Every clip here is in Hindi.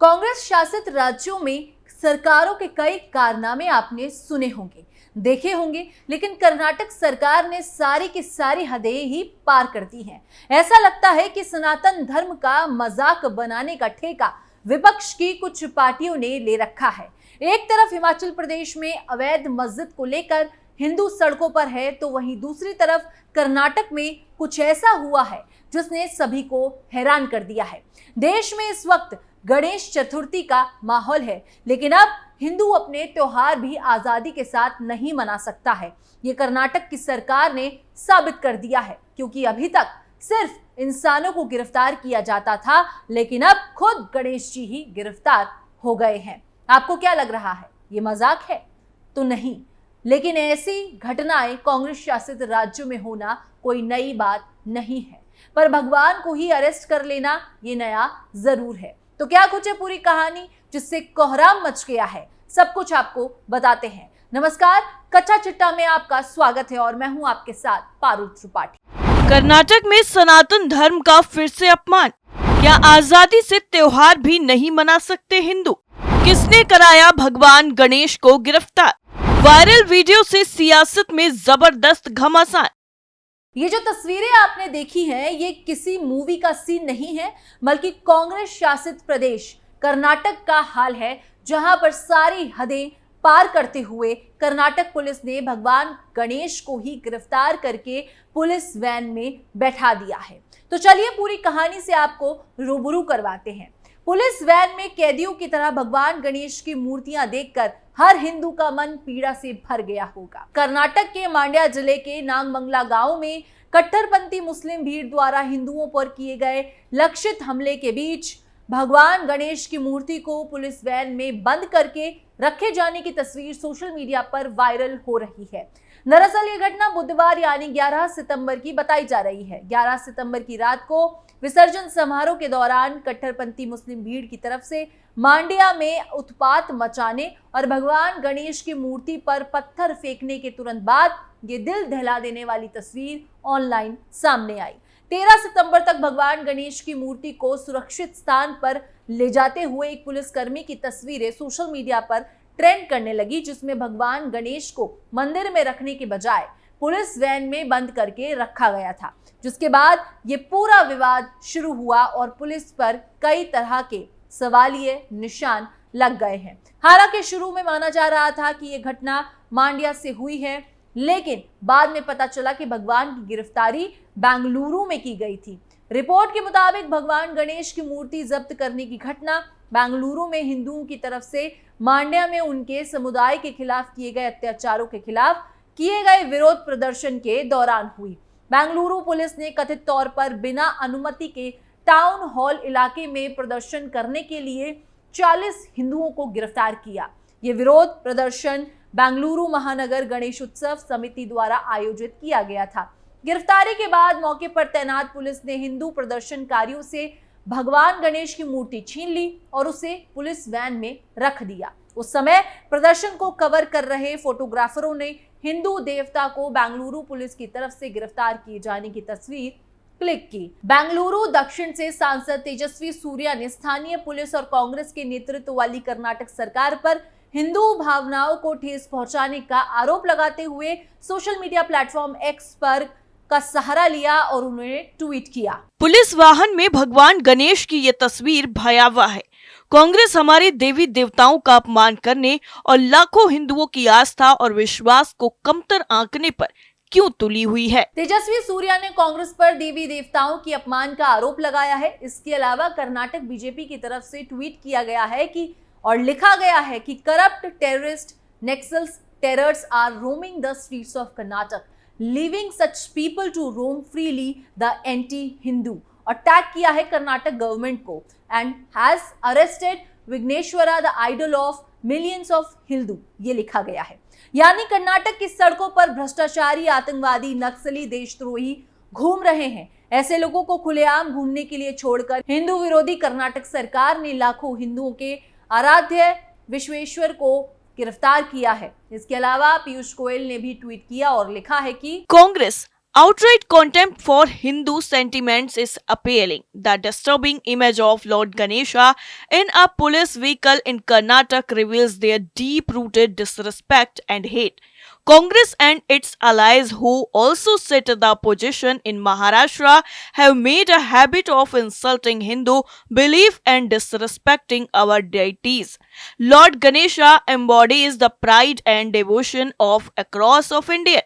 कांग्रेस शासित राज्यों में सरकारों के कई कारनामे आपने सुने होंगे, देखे होंगे, लेकिन कर्नाटक सरकार ने सारी की सारी हदें ही पार कर दी हैं। ऐसा लगता है कि सनातन धर्म का मजाक बनाने का ठेका विपक्ष की कुछ पार्टियों ने ले रखा है। एक तरफ हिमाचल प्रदेश में अवैध मस्जिद को लेकर हिंदू सड़कों पर है, तो वहीं दूसरी तरफ कर्नाटक में कुछ ऐसा हुआ है जिसने सभी को हैरान कर दिया है। देश में इस वक्त गणेश चतुर्थी का माहौल है, लेकिन अब हिंदू अपने त्योहार भी आजादी के साथ नहीं मना सकता है। ये कर्नाटक की सरकार ने साबित कर दिया है, क्योंकि अभी तक सिर्फ इंसानों को गिरफ्तार किया जाता था, लेकिन अब खुद गणेश जी ही गिरफ्तार हो गए हैं। आपको क्या लग रहा है, ये मजाक है? तो नहीं, लेकिन ऐसी घटनाएं कांग्रेस शासित राज्यों में होना कोई नई बात नहीं है, पर भगवान को ही अरेस्ट कर लेना ये नया जरूर है। तो क्या कुछ है पूरी कहानी जिससे कोहराम मच गया है, सब कुछ आपको बताते हैं। नमस्कार, कच्चा चिट्टा में आपका स्वागत है और मैं हूं आपके साथ पारुल त्रिपाठी। कर्नाटक में सनातन धर्म का फिर से अपमान, क्या आजादी से त्योहार भी नहीं मना सकते हिंदू? किसने कराया भगवान गणेश को गिरफ्तार? वायरल वीडियो से सियासत में जबरदस्त घमासान। ये जो तस्वीरें आपने देखी हैं, ये किसी मूवी का सीन नहीं है, बल्कि कांग्रेस शासित प्रदेश कर्नाटक का हाल है, जहां पर सारी हदें पार करते हुए कर्नाटक पुलिस ने भगवान गणेश को ही गिरफ्तार करके पुलिस वैन में बैठा दिया है। तो चलिए पूरी कहानी से आपको रूबरू करवाते हैं। पुलिस वैन में कैदियों की तरह भगवान गणेश की मूर्तियां देखकर हर हिंदू का मन पीड़ा से भर गया होगा। कर्नाटक के मांड्या जिले के नागमंगला गांव में कट्टरपंथी मुस्लिम भीड़ द्वारा हिंदुओं पर किए गए लक्षित हमले के बीच भगवान गणेश की मूर्ति को पुलिस वैन में बंद करके रखे जाने की तस्वीर सोशल मीडिया पर वायरल हो रही है। दरअसल ये घटना बुधवार यानी 11 सितंबर की बताई जा रही है। 11 सितंबर की रात को विसर्जन समारोह के दौरान कट्टरपंथी मुस्लिम भीड़ की तरफ से मांड्या में उत्पात मचाने और भगवान गणेश की मूर्ति पर पत्थर फेंकने के तुरंत बाद ये दिल दहला देने वाली तस्वीर ऑनलाइन सामने आई। 13 सितंबर तक भगवान गणेश की मूर्ति को सुरक्षित स्थान पर ले जाते हुए एक पुलिसकर्मी की तस्वीरें सोशल मीडिया पर ट्रेंड करने लगी, जिसमें भगवान गणेश को मंदिर में रखने के बजाय पुलिस वैन में बंद करके रखा गया था। जिसके बाद ये पूरा विवाद शुरू हुआ और पुलिस पर कई तरह के सवालिए निशान लग गए हैं। हालांकि शुरू में माना जा रहा था कि ये घटना मांड्या से हुई है, लेकिन बाद में पता चला कि भगवान की गिरफ्तारी बेंगलुरु में की गई थी। रिपोर्ट के मुताबिक भगवान गणेश की मूर्ति जब्त करने की घटना बेंगलुरु में हिंदुओं की तरफ से मांड्या में उनके समुदाय के खिलाफ किए गए अत्याचारों के खिलाफ किए गए विरोध प्रदर्शन के दौरान हुई। बेंगलुरु पुलिस ने कथित तौर पर बिना अनुमति के टाउन हॉल इलाके में प्रदर्शन करने के लिए 40 हिंदुओं को गिरफ्तार किया। ये विरोध प्रदर्शन बेंगलुरु महानगर गणेश उत्सव समिति द्वारा आयोजित किया गया था। गिरफ्तारी के बाद मौके पर तैनात पुलिस ने हिंदू प्रदर्शनकारियों से भगवान गणेश की मूर्ति छीन ली और उसे पुलिस वैन में रख दिया। उस समय प्रदर्शन को कवर कर रहे फोटोग्राफरों ने हिंदू देवता को बेंगलुरु पुलिस की तरफ से गिरफ्तार किए जाने की तस्वीर क्लिक की। बेंगलुरु दक्षिण से सांसद तेजस्वी सूर्या ने स्थानीय पुलिस और कांग्रेस के नेतृत्व वाली कर्नाटक सरकार पर हिंदू भावनाओं को ठेस पहुंचाने का आरोप लगाते हुए सोशल मीडिया प्लेटफॉर्म एक्स पर का सहारा लिया और उन्होंने ट्वीट किया। पुलिस वाहन में भगवान गणेश की ये तस्वीर भयावह है। कांग्रेस हमारे देवी देवताओं का अपमान करने और लाखों हिंदुओं की आस्था और विश्वास को कमतर आंकने पर क्यों तुली हुई है? तेजस्वी सूर्या ने कांग्रेस पर देवी देवताओं की अपमान का आरोप लगाया है। इसके अलावा कर्नाटक बीजेपी की तरफ से ट्वीट किया गया है कि और लिखा गया है कि corrupt terrorist Naxals terrors are roaming the streets of Karnataka, leaving such people to roam freely the anti Hindu. और टैग किया है कर्नाटक गवर्नमेंट को and has arrested Vighneshwara the idol of millions of Hindu, ये लिखा गया है। यानी कर्नाटक की सड़कों पर भ्रष्टाचारी, आतंकवादी, नक्सली, देशद्रोही घूम रहे हैं। ऐसे लोगों को खुलेआम घूमने के लिए छोड़कर हिंदू विरोधी कर्नाटक सरकार ने लाखों हिंदुओं के आराध्य विश्वेश्वर को गिरफ्तार किया है। इसके अलावा पीयूष गोयल ने भी ट्वीट किया और लिखा है कि Congress Outright contempt for Hindu sentiments is appealing. The disturbing image of Lord Ganesha in a police vehicle in Karnataka reveals their deep-rooted disrespect and hate. Congress and its allies, who also sit in the opposition in Maharashtra, have made a habit of insulting Hindu belief and disrespecting our deities. Lord Ganesha embodies the pride and devotion of across of India.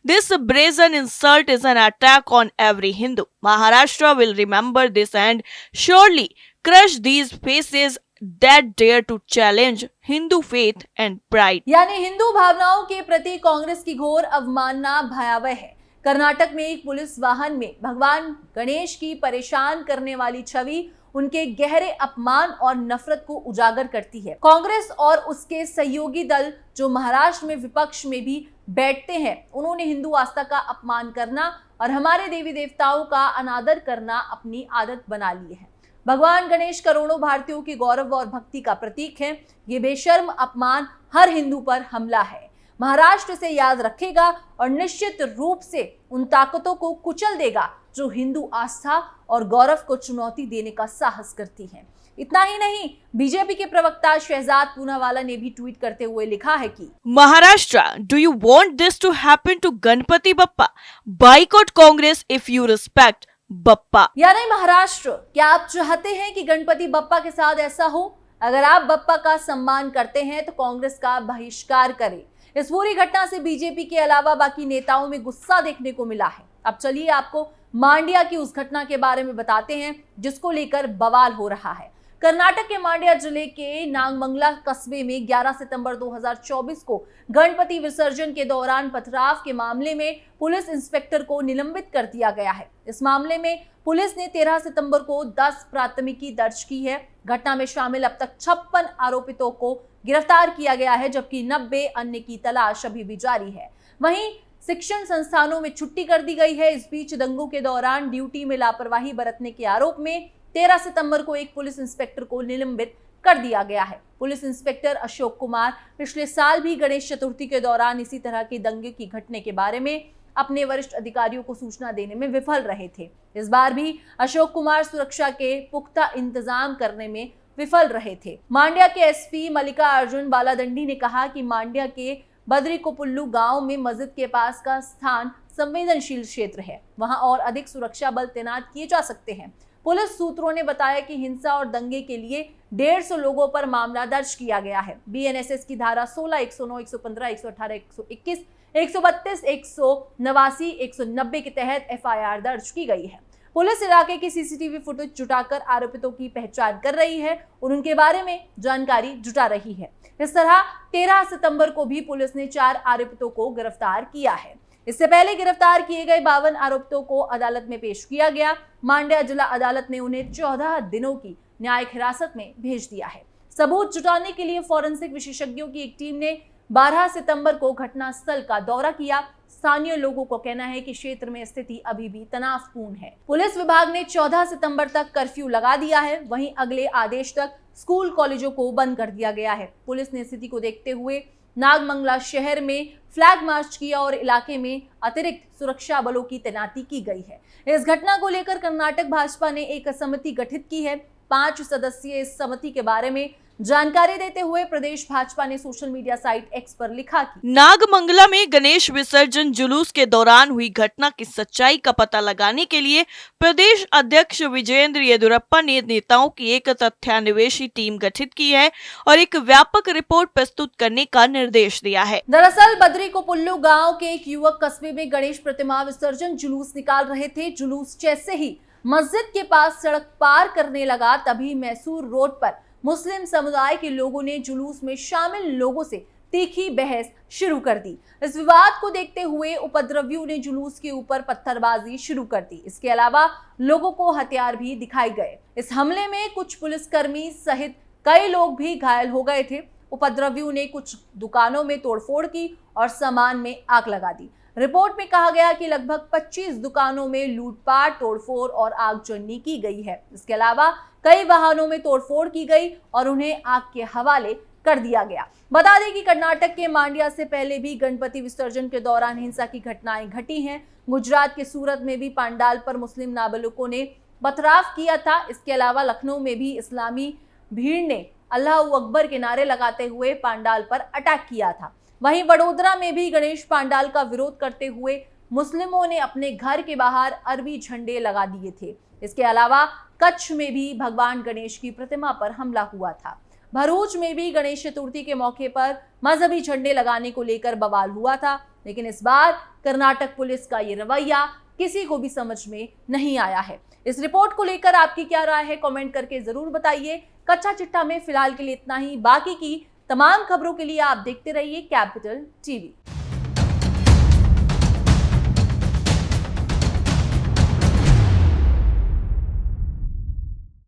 This brazen insult is an attack on every Hindu. Maharashtra will remember this and surely crush these faces that dare to challenge Hindu faith and pride. यानी हिंदू भावनाओं के प्रति कांग्रेस की घोर अवमानना भयावह है। कर्नाटक में एक पुलिस वाहन में भगवान गणेश की परेशान करने वाली छवि उनके गहरे अपमान और नफरत को उजागर करती है। कांग्रेस और उसके सहयोगी दल जो महाराष्ट्र में विपक्ष में भी बैठते हैं, उन्होंने हिंदू आस्था का अपमान करना और हमारे देवी देवताओं का अनादर करना अपनी आदत बना ली है। भगवान गणेश करोड़ों भारतीयों के गौरव और भक्ति का प्रतीक है। ये बेशर्म अपमान हर हिंदू पर हमला है। महाराष्ट्र से याद रखेगा और निश्चित रूप से उन ताकतों को कुचल देगा जो हिंदू आस्था और गौरव को चुनौती देने का साहस करती हैं। इतना ही नहीं, बीजेपी के प्रवक्ता शहजाद पूनावाला ने भी ट्वीट करते हुए लिखा है कि Maharashtra, do you want this to happen to Ganpati Bappa? Boycott Congress if you respect Bappa. यानी महाराष्ट्र, क्या आप चाहते हैं कि गणपति बप्पा के साथ ऐसा हो? अगर आप बप्पा का सम्मान करते हैं तो कांग्रेस का बहिष्कार करें। इस पूरी घटना से बीजेपी के अलावा बाकी नेताओं में गुस्सा देखने को मिला है। अब चलिए आपको मांड्या की उस घटना के बारे में बताते हैं जिसको लेकर बवाल हो रहा है। कर्नाटक के मांड्या जिले के नागमंगला कस्बे में 11 सितंबर 2024 को गणपति विसर्जन के दौरान पथराव के मामले में पुलिस इंस्पेक्टर को निलंबित कर दिया गया है। इस मामले में पुलिस ने 13 सितंबर को 10 प्राथमिकी दर्ज की है। घटना में शामिल अब तक 56 आरोपितों को गिरफ्तार किया गया है, जबकि 90 अन्य की तलाश अभी भी जारी है। वहीं शिक्षण संस्थानों में छुट्टी कर दी गई है। इस बीच दंगों के दौरान ड्यूटी में लापरवाही बरतने के आरोप में 13 सितंबर को एक पुलिस इंस्पेक्टर को निलंबित कर दिया गया है। पुलिस इंस्पेक्टर अशोक कुमार पिछले साल भी गणेश चतुर्थी के दौरान इसी तरह की दंगे की घटने के बारे में अपने वरिष्ठ अधिकारियों को सूचना देने में विफल रहे थे। इस बार भी अशोक कुमार सुरक्षा के पुख्ता इंतजाम करने में विफल रहे थे। मांड्या के एसपी मल्लिका अर्जुन बालादंडी ने कहा कि मांड्या के बद्रिकोपुल्लू गांव में मस्जिद के पास का स्थान संवेदनशील क्षेत्र है, वहां और अधिक सुरक्षा बल तैनात किए जा सकते हैं। पुलिस सूत्रों ने बताया कि हिंसा और दंगे के लिए 150 लोगों पर मामला दर्ज किया गया है। बीएनएसएस की धारा 16, 109, 115, 118, 121, 132, 189, 190 के तहत एफआईआर दर्ज की गई है। पुलिस इलाके की सीसीटीवी फुटेज जुटाकर आरोपितों की पहचान कर रही है और उनके बारे में जानकारी जुटा रही है। इस तरह 13 सितंबर को भी पुलिस ने 4 आरोपितों को गिरफ्तार किया है। इससे पहले गिरफ्तार किए गए 52 आरोपितों को अदालत में पेश किया गया। मांड्या जिला अदालत ने उन्हें 14 दिनों की न्यायिक हिरासत में भेज दिया है। सबूत जुटाने के लिए फॉरेंसिक विशेषज्ञों की एक टीम ने 12 सितंबर को घटनास्थल का दौरा किया। स्थानीय लोगों को कहना है कि क्षेत्र में स्थिति अभी भी तनावपूर्ण है। पुलिस विभाग ने 14 सितंबर तक कर्फ्यू लगा दिया है। वहीं अगले आदेश तक स्कूल कॉलेजों को बंद कर दिया गया है। पुलिस ने स्थिति को देखते हुए नागमंगला शहर में फ्लैग मार्च किया और इलाके में अतिरिक्त सुरक्षा बलों की तैनाती की गई है। इस घटना को लेकर कर्नाटक भाजपा ने एक समिति गठित की है। 5 सदस्यीय इस समिति के बारे में जानकारी देते हुए प्रदेश भाजपा ने सोशल मीडिया साइट एक्स पर लिखा कि नागमंगला में गणेश विसर्जन जुलूस के दौरान हुई घटना की सच्चाई का पता लगाने के लिए प्रदेश अध्यक्ष विजयेंद्र येदियुरप्पा ने नेताओं की एक तथ्यान्वेषी टीम गठित की है और एक व्यापक रिपोर्ट प्रस्तुत करने का निर्देश दिया है। दरअसल बद्रिकोपुल्लू गांव के एक युवक कस्बे में गणेश प्रतिमा विसर्जन जुलूस निकाल रहे थे। जुलूस जैसे ही मस्जिद के पास सड़क पार करने लगा, तभी मैसूर रोड पर मुस्लिम समुदाय के लोगों ने जुलूस में शामिल लोगों से तीखी बहस शुरू कर दी। इस विवाद को देखते हुए उपद्रवियों ने जुलूस के ऊपर पत्थरबाजी शुरू कर दी। इसके अलावा लोगों को हथियार भी दिखाए गए। इस हमले में कुछ पुलिसकर्मी सहित कई लोग भी घायल हो गए थे। उपद्रवियों ने कुछ दुकानों में तोड़फोड़ की और सामान में आग लगा दी। रिपोर्ट में कहा गया कि लगभग 25 दुकानों में लूटपाट, तोड़फोड़ और आगजनी की गई है। इसके अलावा कई वाहनों में तोड़फोड़ की गई और उन्हें आग के हवाले कर दिया गया। बता दें कि कर्नाटक के मांड्या से पहले भी गणपति विसर्जन के दौरान हिंसा की घटनाएं घटी हैं। गुजरात के सूरत में भी पंडाल पर मुस्लिम नाबालिगों ने पथराव किया था। इसके अलावा लखनऊ में भी इस्लामी भीड़ ने अल्लाह अकबर के नारे लगाते हुए पंडाल पर अटैक किया था। वहीं वडोदरा में भी गणेश पंडाल का विरोध करते हुए मुस्लिमों ने अपने घर के बाहर अरबी झंडे लगा दिए थे। इसके अलावा कच्छ में भी भगवान गणेश की प्रतिमा पर हमला हुआ था। भरूच में भी गणेश चतुर्थी के मौके पर मजहबी झंडे लगाने को लेकर बवाल हुआ था, लेकिन इस बार कर्नाटक पुलिस का ये रवैया किसी को भी समझ में नहीं आया है। इस रिपोर्ट को लेकर आपकी क्या राय है, कमेंट करके जरूर बताइए। कच्चा चिट्ठा में फिलहाल के लिए इतना ही। बाकी की तमाम खबरों के लिए आप देखते रहिए कैपिटल टीवी।